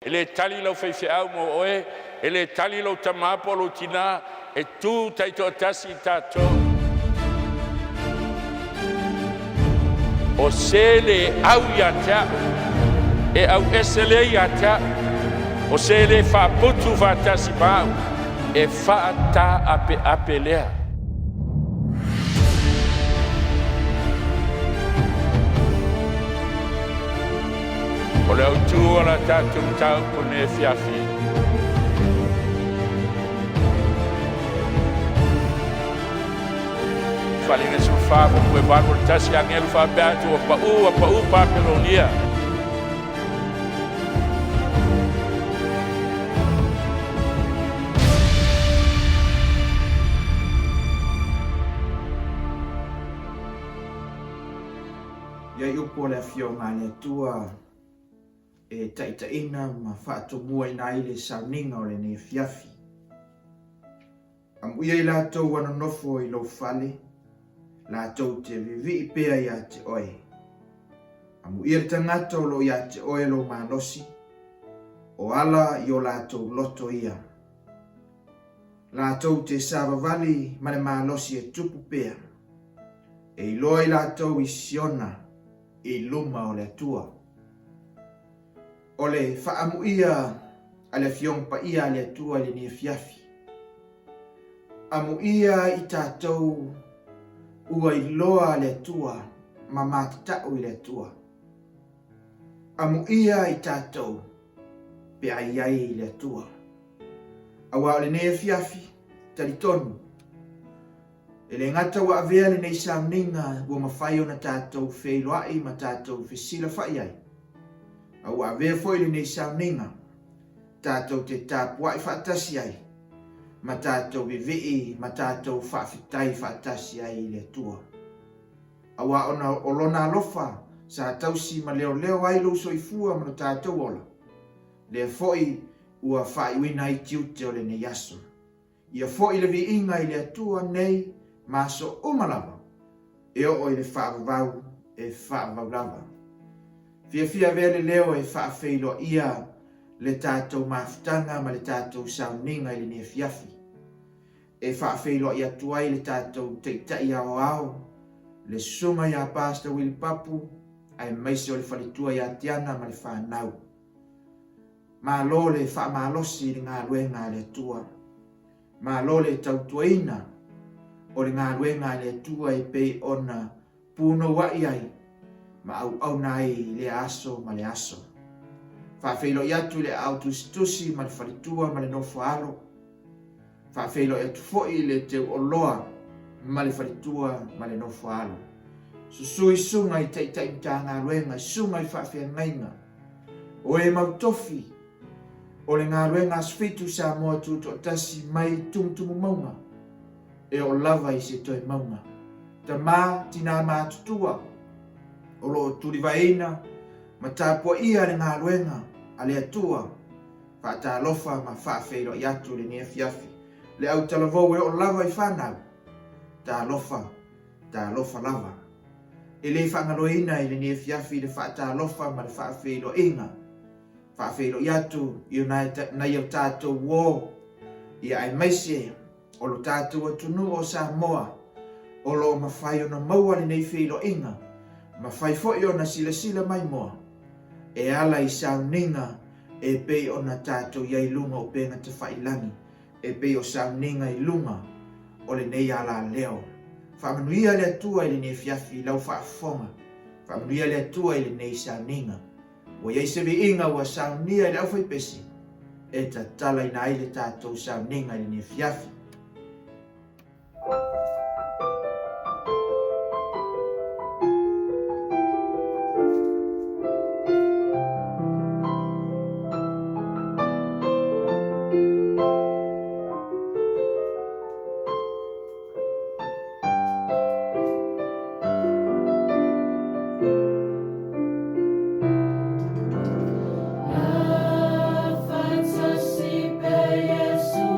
le tali lau feifeau mo oe, e le tali lau tamapo lo tina, e tu taito tasi tato. O se le au ia tea, e au esele ia tea, o se le whaaputu whatasi pāu, e whaata ape lea. O le au tua la tātou tau pune fiafi. Whalinga su whaapo koe whaapo tasi angelu whaapeatu a pa'u pāpelonia. Ia upo le fio ngane tua e taitaina ma whaatomua ina i le sauninga o le ne fiafi. Am uia i lātou anonofo i lo whale, lātou te vivi i pēa i a te oe. Am uia tangata o lo i a te oe lo manosi, o ala i o lātou loto ia. Lātou te savavali ma le manosi e tupu pēa, e i loa i lātou i siona i luma o le atua. O le whaamuia a le fiong pa ia le atua le ni fiafi. Amuia i tātou ua i loa le atua ma mātatau i le atua. Amuia i tātou pe ai ai i le atua. Awa o le ne fiafi talitonu. E le ngata wa avea le nei sauninga ua mawhai o na tātou wheiloai ma tātou whisila whai ai. Au avea foi le nei sauninga, tātou te tāpua i whaatasi ai, ma tātou vivii, ma tātou whaafitai whaatasi ai le tua. Awa ona olona alofa, sa tausi ma leo ai lo soifua ma tātou ola. Le foi ua whaiwina i tiute o le nei aso. Ia foi le vi inga i le atua nei, maso umalawa, e o i le whaavavau e whaavavlava. Fia vele leo e whaafeilo ia le tātou mafutanga ma le tātou sauninga i le ne fiafi. E whaafeilo ia tuai le tātou teitai ao, le sunga ia Pastor Willy Papu, ai maise o le whalitua ia tiana ma le whanau. Ma lo le whaamalosi le ngā luenga le tua. Ma lo le tautuaina o le ngā luenga le tua i pei ona puno wai ai. Ma au nai le aso ma le aso. Whaafeilo i atu le autustusi ma le whalitua ma le nofo alo. Whaafeilo i atu foi le teu oloa ma le whalitua ma le nofo alo. Susui sunga i teitai mta ngā luenga, sunga i whaafea ngainga. O e mautofi, o le ngā luenga asfitu sa moa tuto tasi mai tumutumu maunga. E o lava i se toi maunga. Ta mā tina mā tutua. O lo turivaina, ma tāpua ia le ngā luenga, a le atua, whaata alofa ma whaafeiro i atu le nea fiafi. Le au talavou e o lava i whanau, tā alofa lava. E le whangaloina i le nea fiafi le whaata alofa ma le whaafeiro inga. Whaafeiro i atu i o nai au tātou wō, i ai maise, o lo tātou atunu o Samoa, o lo mawhai o na maua le nei whilo inga. Ma fai foi ona sila mai moa. E ala i sauninga e pei ona tātou iai lunga o penga te whailangi. E pei o sauninga i lunga o le nei ala leo. Whamanuia le atua i le nei fiafi lau whaafonga. Whamanuia le atua i le nei sauninga. Wa iai sewe inga wa saunia i le au whai pesi. E ta tala i na i le tātou sauninga i le nei fiafi. Fantasy pe Yesu.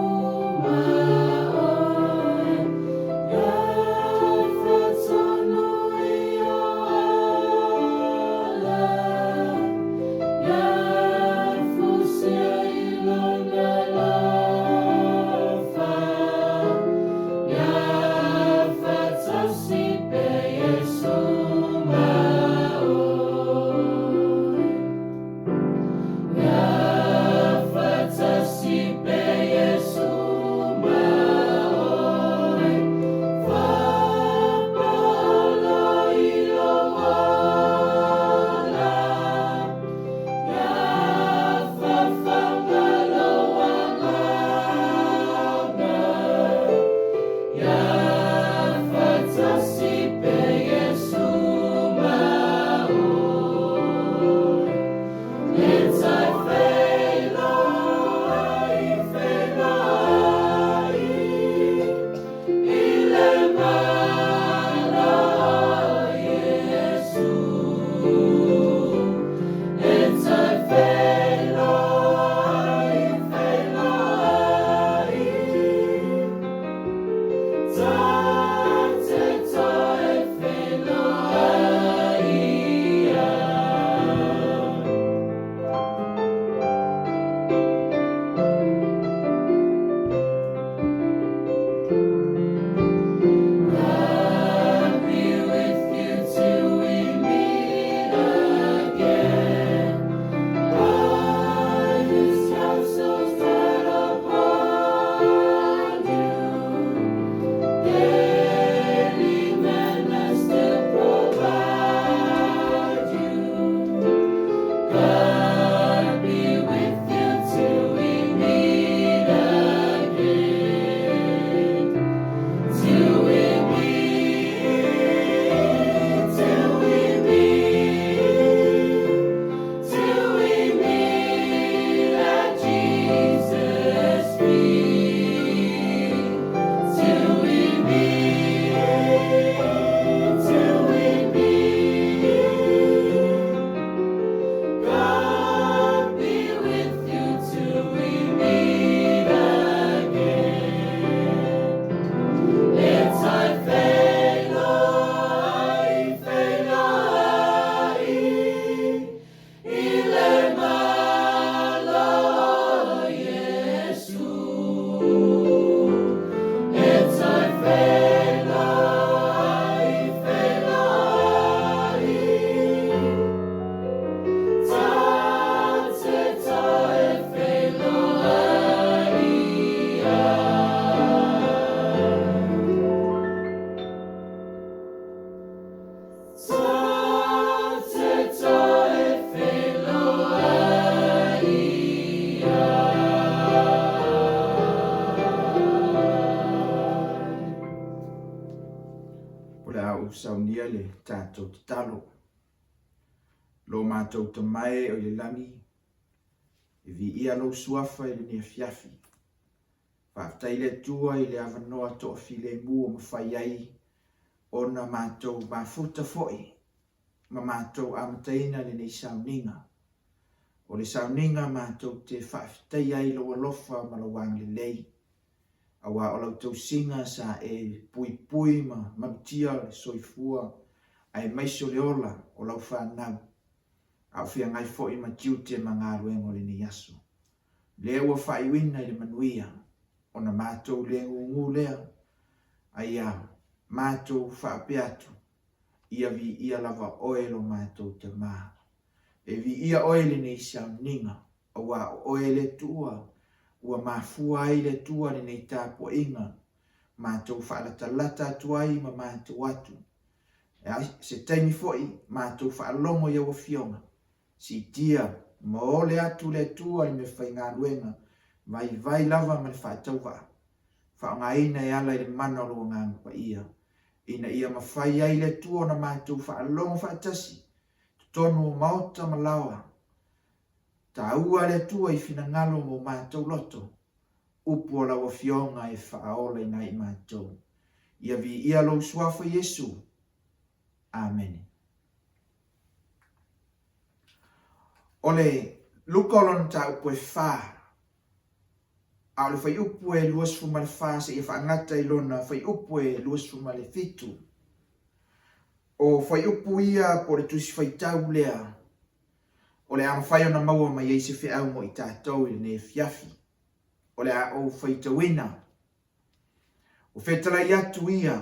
saunia le tātou te talo. Lo mātou te mai o le langi, e vi ia lo suafa i le nia fiafi. Whaftai le tua i le avanoa to file mua mawhai ai, ona mātou mafuta foi, ma mātou amataina le nei sauninga. O le sauninga mātou te whaftai ai lo alofa ma lo wang le lei. Awa o lau tau singa sa e pui pui ma mamtia le soifua, ai maiso le ola o lau whanau. Au fia ngai foi ma tiute ma ngā ruengo le ni aso. Le ua whaiwina i le manuia, ona mātou le ngungu lea, ai a mātou whaapeatu, ia vi ia lava oelo mātou te mā. E vi ia oele nei sauninga, awa oele tua, ua mafua ai le tua le nei tāpo inga, mātou whaalatalata tuai ma mātou atu. Se taimi foi, mātou whaalongo ia wa fionga. Si tia, ma ole atu le tua i me whai ngā luenga, vai lava ma le whaatauwa. Whaonga ina e ala i le mana o ngā mpa ia. Ina ia ma whai ai le tua na mātou whaalongo whaatasi, tonu o maota ma lawa. Ta ua le tua i whina ngalo mo mātou loto, upu o lawa fionga e whaaola i nai mātou. Ia vi ia lo suafa Yesu. Amen. Ole lukolon ta upu e wha. A le whai upu e luas fuma le wha se i whaangata i lona whai upu e luas fuma le fitu. O whai upu ia po le tusi whai tau lea. O le ama whai ona maua mai eise whi au mo i tātou i ne fiafi. O le a o whai tawina. O whetara i atu ia.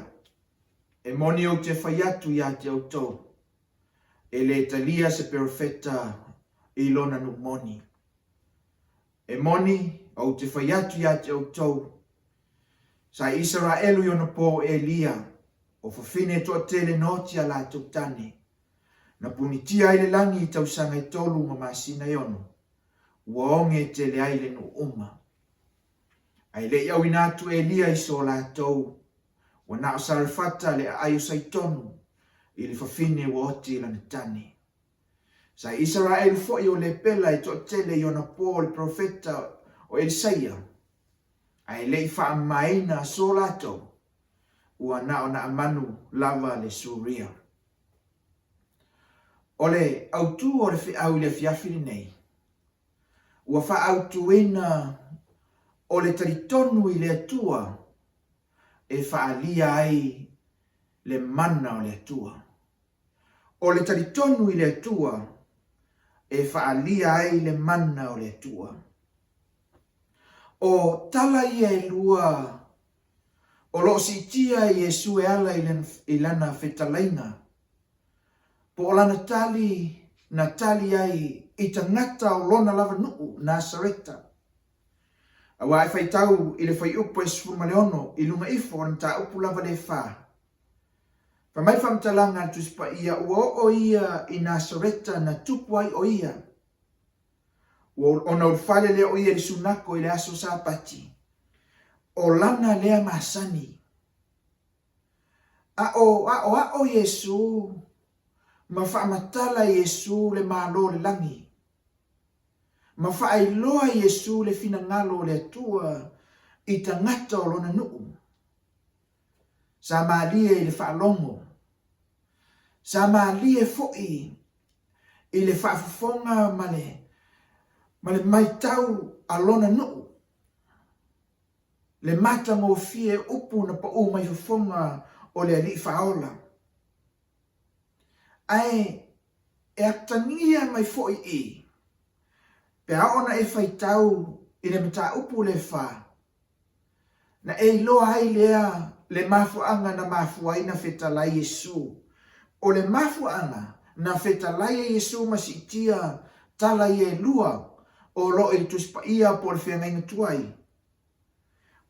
E moni o te whai atu ia te autou. E le talia se profeta i lona nu moni. E moni au te whai atu ia te autou. Sa Israelu i ona po Elia, o whawhine toa tele noti a la tautane. Na punitia ai le langi i tausanga i tolu ma masina i ono. Ua onge tele ai le nu uma. Ai le iau inatu Elia i so la tau. Wa na o sarifata le ayo saitonu. I le whawhine wa oti la tane. Sa Israel foi o le pela i toa tele i ona po le profeta o Elisaia. Ai le i wha maina so lato. Ua na o na amanu lava le Suria. Ole autu o le whiau i le fiafiri nei. Ua wha autu ina o le taritonu i le atua. E wha alia ai le mana o le atua. O le taritonu i le atua. E whaalia ai le mana o le atua. O tala ia e lua, o lo si tia i Yesu e ala i lana whetalaina. Po o lana tali ai i tangata o lona lava nuu Nasareta. Awa e whaitau i le whai upo e sfuma leono i lunga ifo o ta upu lava le wha. Pamai whamtalanga tuspa ia ua o ia i Nasareta na tupu ai o ia. Ona urwhale lea o ia li sunako i le aso sapati. O lana lea masani. A o Yesu. Ma whaamatala Yesu le malo le langi. Ma whaailoa Yesu le fina ngalo le atua i tangata o lona nuu. Sa maalia i le whaalongo. Sa maalia foi i le whaafufonga ma le maitau a lona nuu. Le mata ngō fie upu na pa o mai fufonga o le ali whaola. Ai, e atangia mai foi i. Pe aona e whaitau i le mata upu le wha. Na e loa ai lea le mafuanga na mafuaina whetalai Yesu. O le mafuanga na whetalai Yesu masitia tala i e lua o lo e tuspa ia po le whengainga tuai.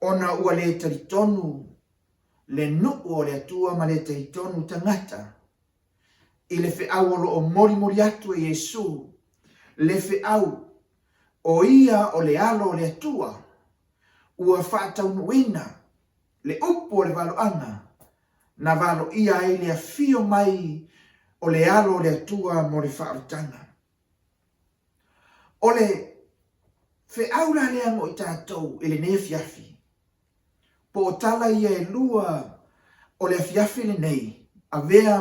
Ona ua le taritonu, le nuu o le atua ma le taritonu tangata. I le whiau o lo o mori atu e Yesu. Le whiau o ia o le alo o le atua. Ua whaatau nuina, le upo o le waloanga, na valo ia ai le afio mai o le alo o le atua mo le whaaritanga. O le whiaura lea mo i tātou ele ne fiafi. Po o tala ia e lua o le fiafi le nei, a vea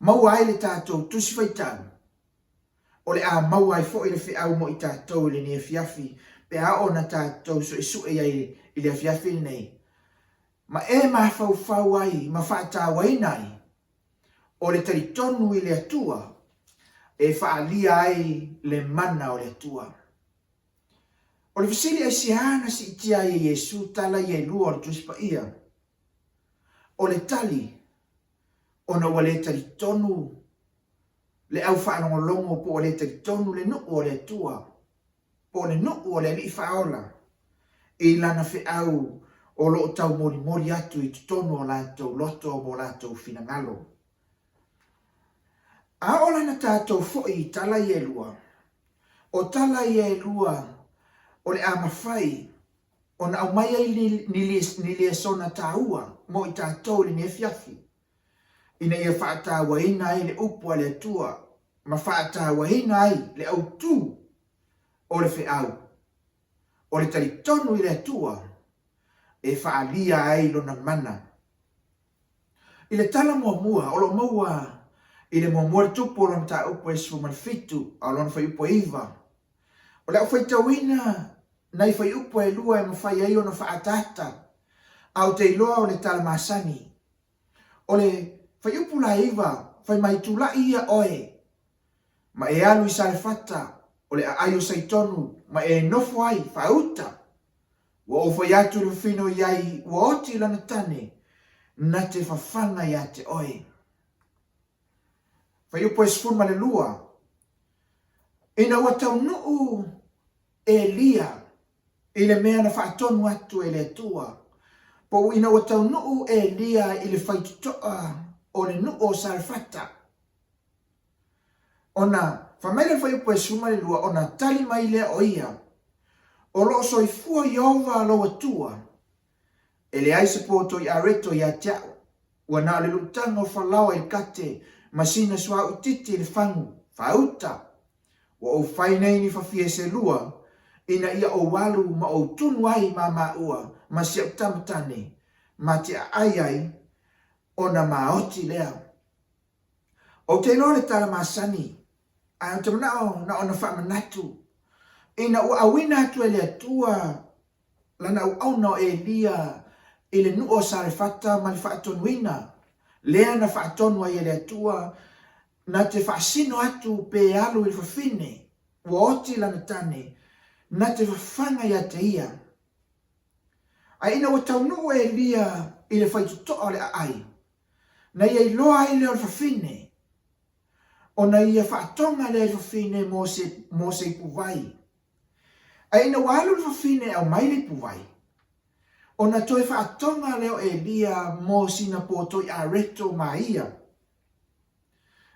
mau ai le tātou tusi whaitau. O le a mau ai fo i le whiau mo i tātou ele ne fiafi, pe a o na tātou so isu e ai i le fiafi le nei. Ma e ma fau ai, ma whaata wainai, o le taritonu i le atua, e whaalia ai le mana o le atua. O le fisili ai siana si itia i Yesu tala i e lua o le tuspa ia. O le tali, o na wale taritonu, le au whaanongolongo po o le taritonu le nuu o le atua, po le nuu o le li whaola, i lana whiau o lo tau mori atu i tutonu o lātou loto o lātou finangalo. A o lana tātou fo'i tala i e lua, o tala i e lua o le amawhai, o na au mai ai ni le sona tāua mo i tātou le nefiafi. Ina ia whaatawa ina ai le upua le atua, ma whaatawa ina ai le au tū o le whiau. O le taritonu i le atua, e whaalia ai lona mana. I le tala mua, o lo maua, i le mua le tupu o lona tā upo e sumalfitu, a lona whai upo iwa. O le au whaitawina, nei whai upo e lua e mawhai ai o na whaatata, au te iloa o le tala masani. O le whai upo la iwa, whai mai tula ia oe, ma e alu i sale fata, o le aio saitonu, ma e nofo ai, whauta. Wa o fai atu le fino iai, wa oti lana tane, na te whawhanga ia te oe. Whai upo e sfuma le lua, ina ua tau nuu e lia, i le mea na whaatonu atu e le atua, po ina ua tau nuu e lia i le whaitutoa o le nuu o sarfata. Ona, whamaila whai upo e sfuma le lua, ona tali mai lea o ia, o loo soifua i ova lo atua, e le aise poto i areto i atiao, ua na le lutanga o whalawa i kate, masina sua utiti le whangu, whauta, wa o whainei ni whawhie se lua, ina ia o walu ma o tunu ai ma ua, ma si au tamatane, ma te ai, o na maoti lea. O te lore tala masani, a o te manao na ona whamanatu, ina ua awina atu e le atua, lana au no e lia, ile nuo sarifata ma le whaatonuina, lea na whaatonua i le atua, na te whaasino atu pe alu i whawhine, ua oti lana tane, na te whawhanga ia te ia. A ina ua taunuu e lia i le whaitutoa le ai, na ia i loa i le o le whawhine, o na ia whaatonga le whawhine mo se puvai. A ina walu le whawhine au mai le puvai, o na toi whaatonga leo e lia mo sina poto i areto ma ia.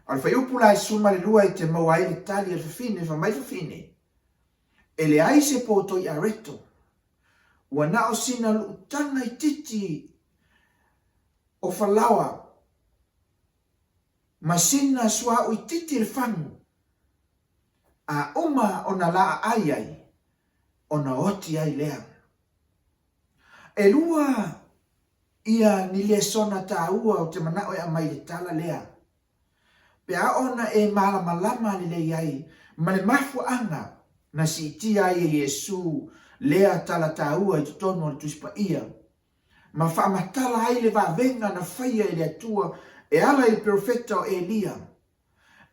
Al whai upula e suma le lua i te maua i le tali al whawhine, whamai whawhine, e le aise poto i areto, ua nao sina luutanga i titi o whalawa, ma sina sua i titi le whangu, a uma o na laa ai, o na oti ai lea. E lua ia ni le sona tāua o te manao e amai le tala lea. Pe a ona e malama li le iai, ma le mafu anga na si tia ai e Yesu lea tala tāua i tutono le tuspa ia. Ma whaamatala ai le vavenga na whaia i le atua e ala i profeta o Elia.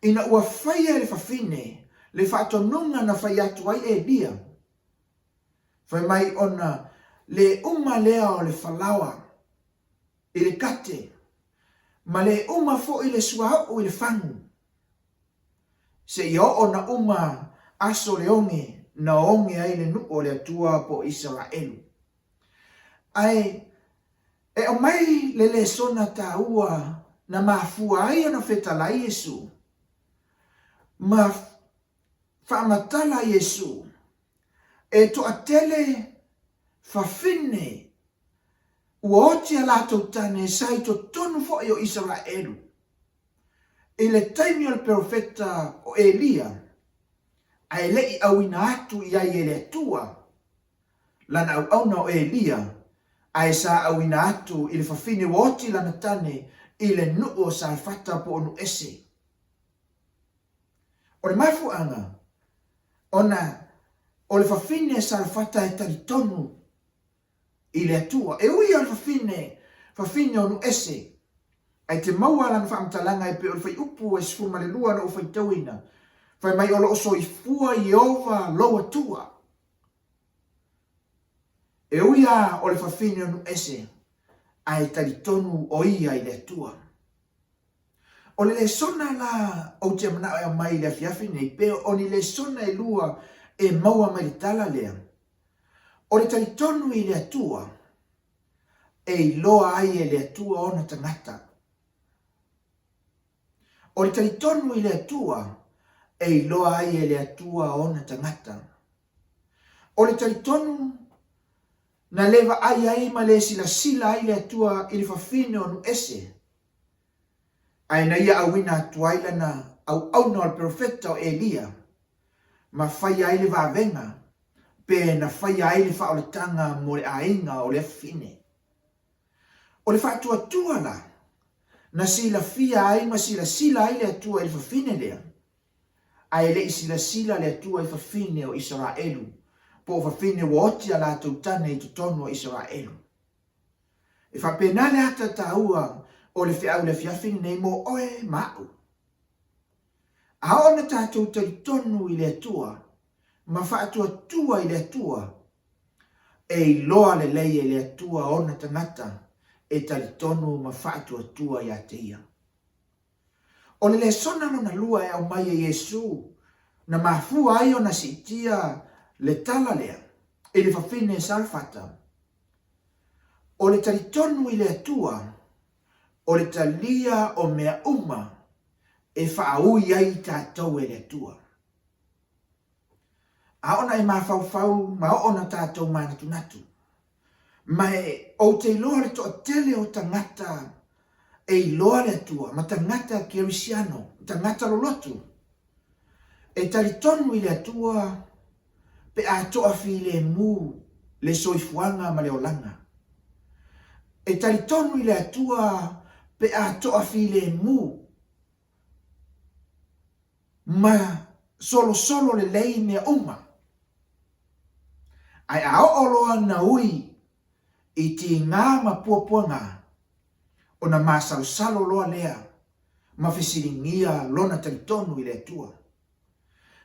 Ina ua whaia le whawhine, le whaatonunga na whaia atu ai Elia. Whai mai ona le uma lea o le whalawa, i le kate, ma le uma fo i le suahau i le whangu. Se i o na uma aso le onge, na onge ai le nuko le atua po Israelu. Ai, e o mai le sona tāua na mafua ai ana whetalai Yesu. Ma whaamatala Yesu. E to atele whawhine ua oti a lātou tane sai to tonu fo o Israelu. I le taimi o le profeta o Elia, ai lei au ina atu i ai ele atua, lana au auna o Elia, ai sa au ina atu i le fafine ua oti lana tane i le nuu o Sarfata po onu ese. O le mafuanga, ona o le fafine Sarfata e talitonu i le atua. E ui o le fafine onu ese, ai te maua lana whaamtalanga e pe o le whai upu e sifuma le lua na o whai tauina. Whai mai o lo so i fua i ova lo atua. E ui a o le fafine onu ese, ai talitonu o ia i le atua. O le sona la o te mana o mai le afiafi nei, pe o ni le sona e lua e maua mai le tala lea. O le talitonu i le atua, e iloa ai e le atua ona tangata. O le talitonu i le atua, e iloa ai e le atua ona tangata. O le talitonu na leva ai ma le sila ai le atua i le fafine onu ese. Ai na ia awina atuaila na au na al profeta o Elia, ma fai ai le vavenga, pe na fai ai le whaoletanga mo le ainga o le fine. O le whaatua la, na sila fia ai ma sila ai le atua i le fafine lea, ai le sila le atua i fafine o Israelu, po o fafine wa oti ala tautane i tutonu o Israelu. E whapenale ata taua o le whiau le fiafine nei mo oe mau. A ona tātou talitonu i le atua, ma whaatua i le atua, e iloa le lei e le atua ona tangata, e talitonu ma whaatua i ateia. O le sona na lua e au mai e Yesu, na mafua ai ona sitia le tala lea, e le fafine Sarfata. O le talitonu i le atua, o le talia o mea uma, e whaaui ai tātou e le atua. A ona e mawhauwhau, ma ona tātou manatunatu. Ma e o te iloa le toa tele o tangata, e iloa le atua, ma tangata kerisiano, tangata lolotu. E talitonu i le atua, pe a toa fi le mu, le soifuanga ma le olanga. E talitonu i le atua, pe a toa fi le mu, ma solo le lei mea uma. Ai a oloa na ui, i ti ngā ma puapua ngā, o na masalo loa lea, ma fesiringia lona talitonu i le atua.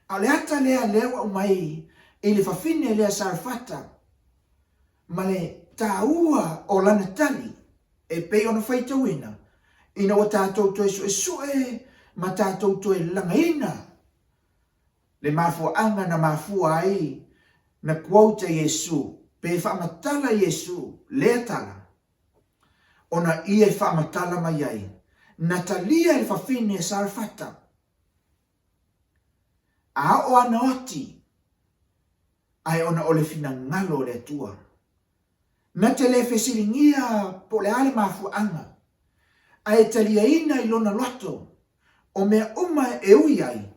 A le ata lea lewa umai, i le fafine lea Sarfata, ma le taua o lana tali, e pei ona whaitawina, ina o tātou toe sue, ma tātou toe langaina. Le mafua anga na mafua ai, na kuauta Yesu, pe whaamatala Yesu, lea tala. Ona ia whaamatala mai ai, na talia il fafine Sarfata. A o ana oti, ai ona ole fina ngalo le tua. Na te le fesiringia po le ale mafu anga, ai talia ina i lona loto, o mea uma e ui ai,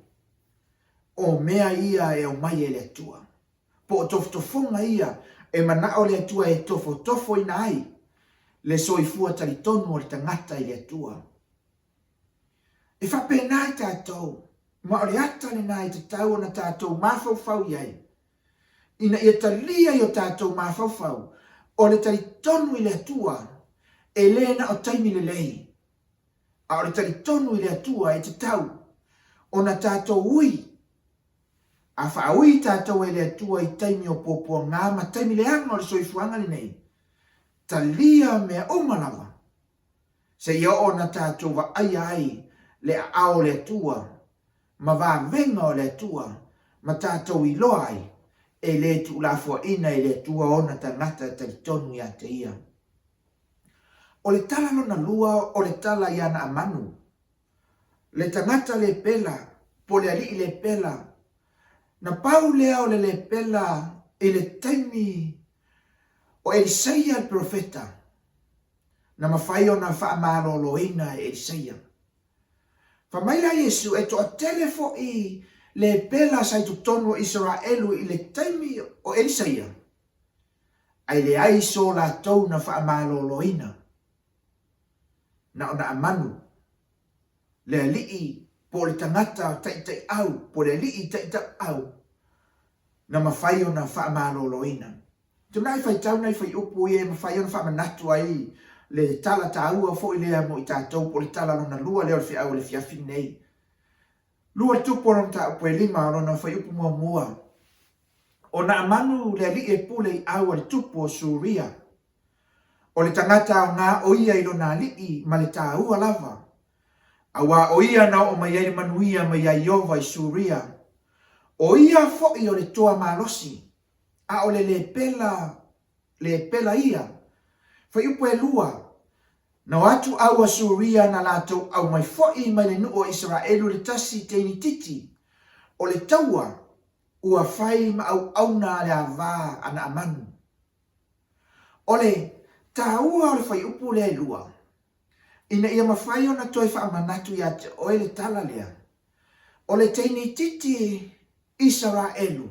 o mea ia e o mai e le tua. Po o tofotofonga ia, e manao le tua e tofo ina ai, le soifua talitonu o le tangata i le tua. E whapenai tātou, ma o le ata le nai te tau na tātou mawhauwhau iai. Ina ia talia i o tātou mawhauwhau, o le talitonu i le atua, e lena o taimi le lei. A o le talitonu i le atua e te tau, o na tātou ui. A whaui tātou e le atua i taimi o pōpua ngā, ma taimi le anga o le soifuanga le nei. Talia mea umalawa. Se ia o na tātou wa ai, le ao le atua, ma va venga o le atua, ma tātou i loa ai, e le tu lafua ina i le atua o na tangata talitonu i ate ia. O le tala lona lua, o le tala i ana amanu. Le tangata le pela, po le ali le pela, na pau lea o le pela, e le taimi, o Elisaia el profeta, na mawhai o na whaamāloloina e Elisaia. Whamaila Yesu e toa telefo i le pela sai tu tonu o Israelu i le taimi o Elisaia. Ai le ai so la tau na whaamāloloina. Na ona amanu. Le alii po le tangata tai au, po le alii tai au. Na mawhai o na whaamāloloina. Tunai whai tau nei whai upu e mawhai o na whaamanatu ai le tala tāua fo i lea mo i tātou po le tala lona lua leo le whiau le whiawhi nei. Lua tupo lona tā upu e lima lona whai upu mua mua. O na amanu le ali e pule i au le tupo o Suria. O le tangata o ngā o ia i lona alii ma le tāua lava. Awa o ia na o mai ai manuia mai ai Iova i Suria. O ia fo i o le toa malosi. A o le pela ia. Whai upu e lua. Na watu au a Suria na lato au mai fo'i mai le nuo Israelu le tasi teini titi. O le taua ua whai ma au na le avā ana amanu. O le tāua o le whai upu le lua. Ina ia mawhai o na toi whaamanatu ia te oe le tala lea. O le teini titi Israelu.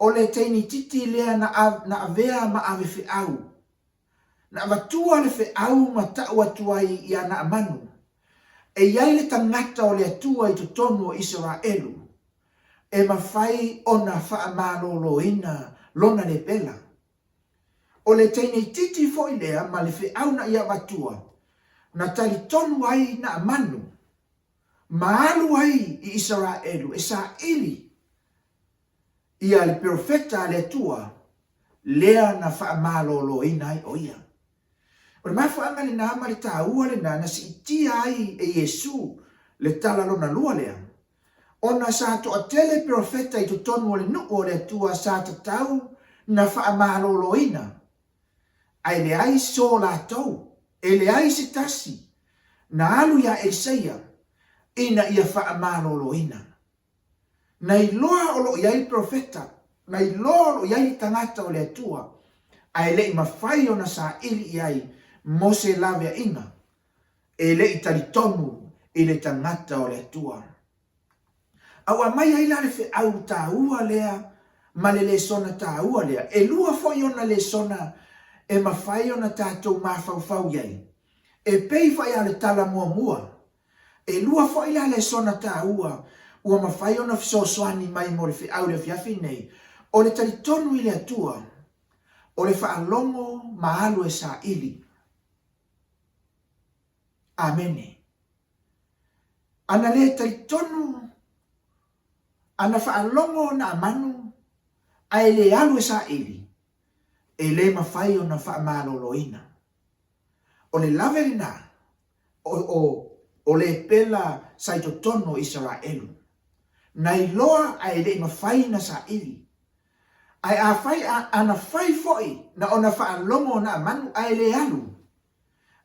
O le teini titi lea na avea ma ave au. Na watua le au ma tau atuai i ana amanu. E iai le tangata o le atua i tonu o Israelu. E mawhai o na whaamāloloina lona le pela. O le teini titi fo i lea ma le au na ia watua. Na tali tonu ai na amanu. Maalu ai i Israelu e sa ili. Ia le profeta le atua. Lea na whaamāloloina ai o ia. O le mawhaanga le nā ma le tāua le nā na si itia ai e Yesu le tala lona lua lea. Ona sa to a tele profeta i to tonu o le nuo le atua sa tatau na whaamāloloina. Ai le ai so la tau, e le ai se tasi, na alu ia Elisaia, ina ia whaamāloloina. Na i loa o lo iai profeta, na i loa o lo iai tangata o le atua, ai le i mawhai o na sa ili iai, Mose lave inga, e le i tali tonu i le tangata o le atua. Awa mai ai la le fe au tāua lea, ma le sona tāua lea, e lua foi ona le sona, e mawhai ona tātou mawhau iai, e pei fai ale tala mua mua, e lua foi la le sona tāua, ua mawhai ona fisosoani mai mo le fe au le fiafi nei, o le tali tonu i le atua, o le whaalongo maalu e sa ili. Amene. Ana le tali tonu, ana whaalongo na amanu, ai le alu e sa ili, e le mawhai o na whaamāloloina. O le lave le nā, o le pela saito tono Israelu. Na i loa ai le mawhai na sa ili. Ai a whai ana whai foi na ona whaalongo na amanu ai le alu.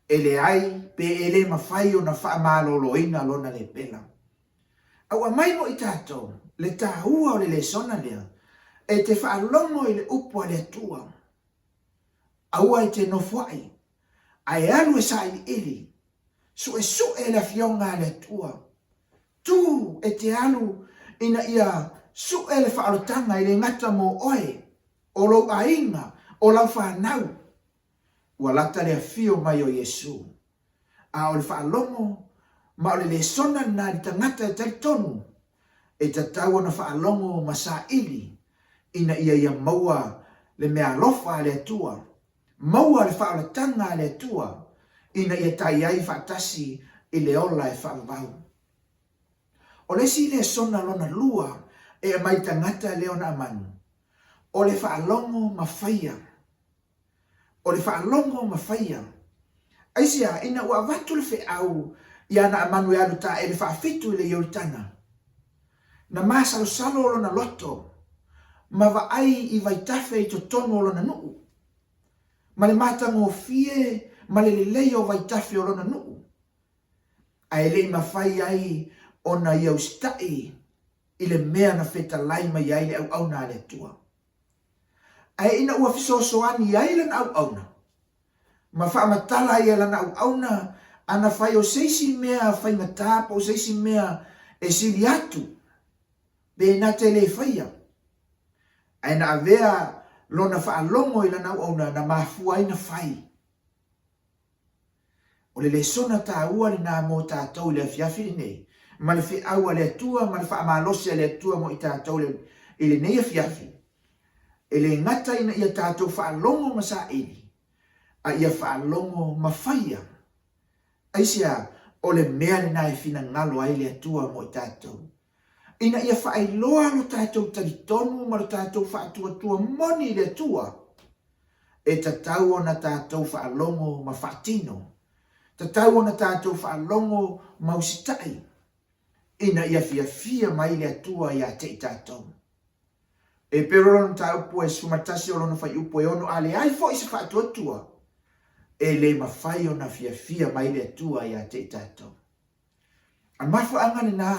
E le ai pe e le mawhai o na whaamāloloina lona le pela. Au a mai mo i tātou, le tāua o le sona lea, e te whaalongo i le upua le atua. Aua i te nofuai, ai alu e sa ili, su e la fionga le atua. Tu e te alu ina ia su e le whaalotanga i le ngata mo oe, o lo ainga, o lau whanau. Ua lata le fio mai o Yesu. A o le whaalongo, ma o le sona na li tangata e tali tonu, e tatau ona whaalongo ma sa ili, ina ia maua le mea lofa le atua, maua le whaalatanga le atua, ina ia tai ai whaatasi i le ola e whaavau. O le si le sona lona lua, e mai tangata le ona amanu, o le whaalongo ma whaia, o le whaalongo ma whaia. Aisia, ina ua watu le au, ia na amanu e alu ta e le whaafitu i le Ioritana. Na masalo salo o lona loto, ma wa ai i vaitafe i to tono o lona nuu. Ma le matango fie, ma le leo vaitafe o lona nuu. Ai le ma whai ai o na iau stai i le mea na feta laima i ai le au na le tua. Ai ina ua fisosoani ai le au na. ma whaamatala ia lana auna ana whai o seisi mea whaingata pa o seisi mea e sili atu be na te le whaia ai na avea lona whaalongo i lana auna na mafua ina whai o le sona ta ua ni na mo tātou le afiafi nei ma le whiaua le atua ma le whaamalosi le atua mo i tātou i le nei afiafi e le ngata ina ia tātou whaalongo ma sa ili a ia whaalongo ma whaia aisia o le mea ni nai fina ngalo ai le atua mo i tātou ina ia whaailoa lo tātou talitonu ma lo tātou whaatua moni le atua e tatau o na tātou whaalongo ma whaatino tatau o na tātou whaalongo ma usitai ina ia fia mai le atua ia te i tātou e peroron ta upo e sumatasi o lona whai upo e ono ale ai fo isa whaatuatua e le mawhai o na fia mai le atua ia te i tātou a mawha angane nā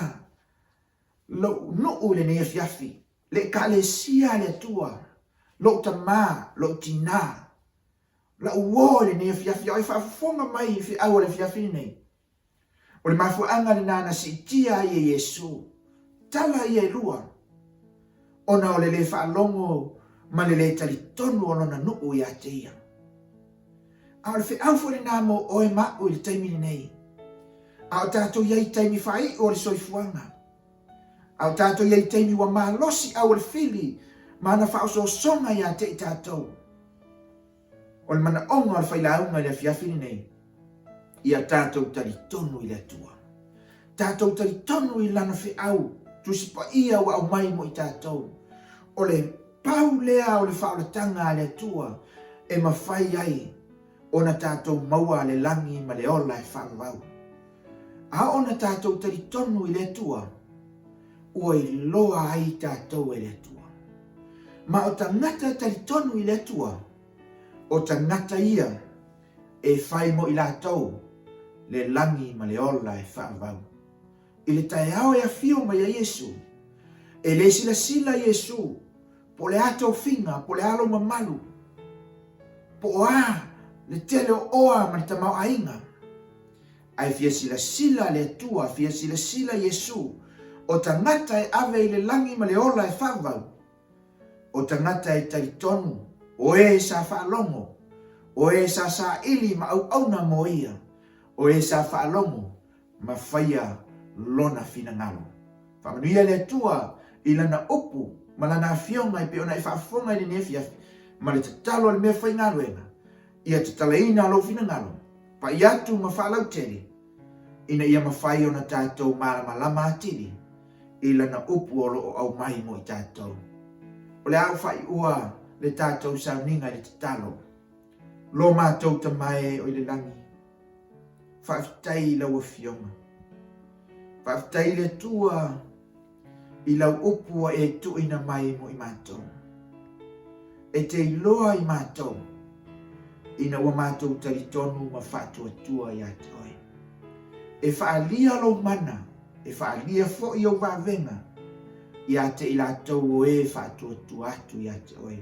lo nuu le nea fiafi le ka le sia le atua lo ta mā lo tina la uo le nea fiafi ai whaafonga mai fi au le fiafi nei o le mafuanga ni nana si tia i Yesu tala i e lua ona o le le whaalongo ma le talitonu o lona nuu i a teia a o le whi au le nā mo oe ma'u i le taimini nei a o tātou iai taimi whai o le soifuanga a o tātou iai taimi wa malosi au le fili ma na whao songa i a te i tātou o le mana onga o le whailaunga i le fiafini nei ia tātou talitonu i le atua. Tātou talitonu i lana whi au, tusipa ia wa au mai mo i tātou. O le pau lea o le whaoletanga le atua, e mawhai ai, o na tātou maua le langi ma le ola e whaavau. A o na tātou talitonu i le atua, ua i loa ai tātou e le atua. Ma o tangata talitonu i le atua, o tangata ia, e whai mo i lātou, le langi ma le ola e whaavau. I le tae ao e a fio mai a Yesu. E le sila Yesu. Po le ato finga, po le alo mamalu. Po a, le tele o oa ma le tamau ainga. Ai fia sila le atua, fia sila Yesu. O tangata e ave i le langi ma le ola e whaavau. O tangata e taritonu, o e sa whaalongo. O e sa ili ma au auna mo ia. O e sa whaalongo ma whaia lona fina ngalo. Whamanuia le atua i lana upu ma lana fionga i peona i whaafonga i le nefiafi ma le tatalo le mea whai ngalo ena. Ia tatalaina alo fina ngalo. Pa i atu ma whaalau tele. Ina ia ma whai o na tātou malama atiri i lana upu o lo au mai mo i tātou. O le au whai ua le tātou sauninga i le tatalo. Lo mātou tamae o i le langi. Whaafitai lau a fionga. Whaafitai le tua i lau upua e tuina mai mo i mātou. E te iloa i mātou. Ina ua mātou taritonu ma whaatua tua i atoe. E whaalia lo mana. E whaalia fo i au wavenga. I ate i lātou o e whaatua tua atu i atoe.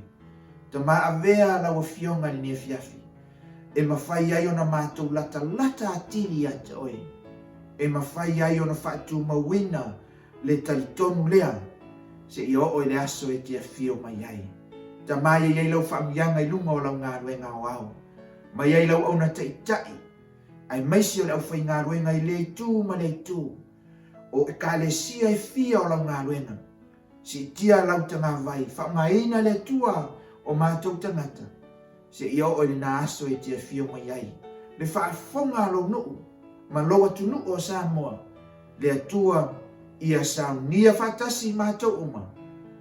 Ta maa avea lau a fionga ni ne fiafi. E mawhai ai o na mātou lata atiri ate oe. E mawhai ai o na whātu mawina le talitonu lea. Se i o le aso e tia fio mai ai. Ta mai ai lau whaamianga i lunga o lau ngā ruenga o au. Mai ai lau au na taitai. Ai maisi o lau whai ngā ruenga i le tu ma le tu. O e ka le sia e fia o lau ngā ruenga. Si tia lau tanga vai. Whaamaina le tua o mātou tangata. Se i o le nā aso e tia fio mai ai. Le whaafonga lo nuu, ma loa tu nuu o Samoa. Le atua ia saunia whaatasi mātou uma.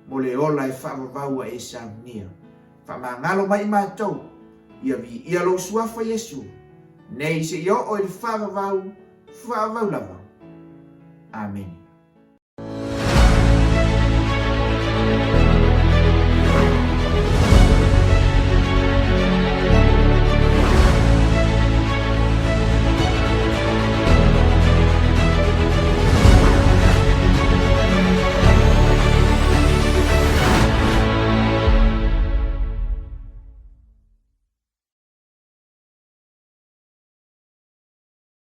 Mo le ola e whaavaua e saunia. Whamangalo mai mātou, ia vi ia lo suafa Yesu. Nei se i o le whaavau lava. Amen.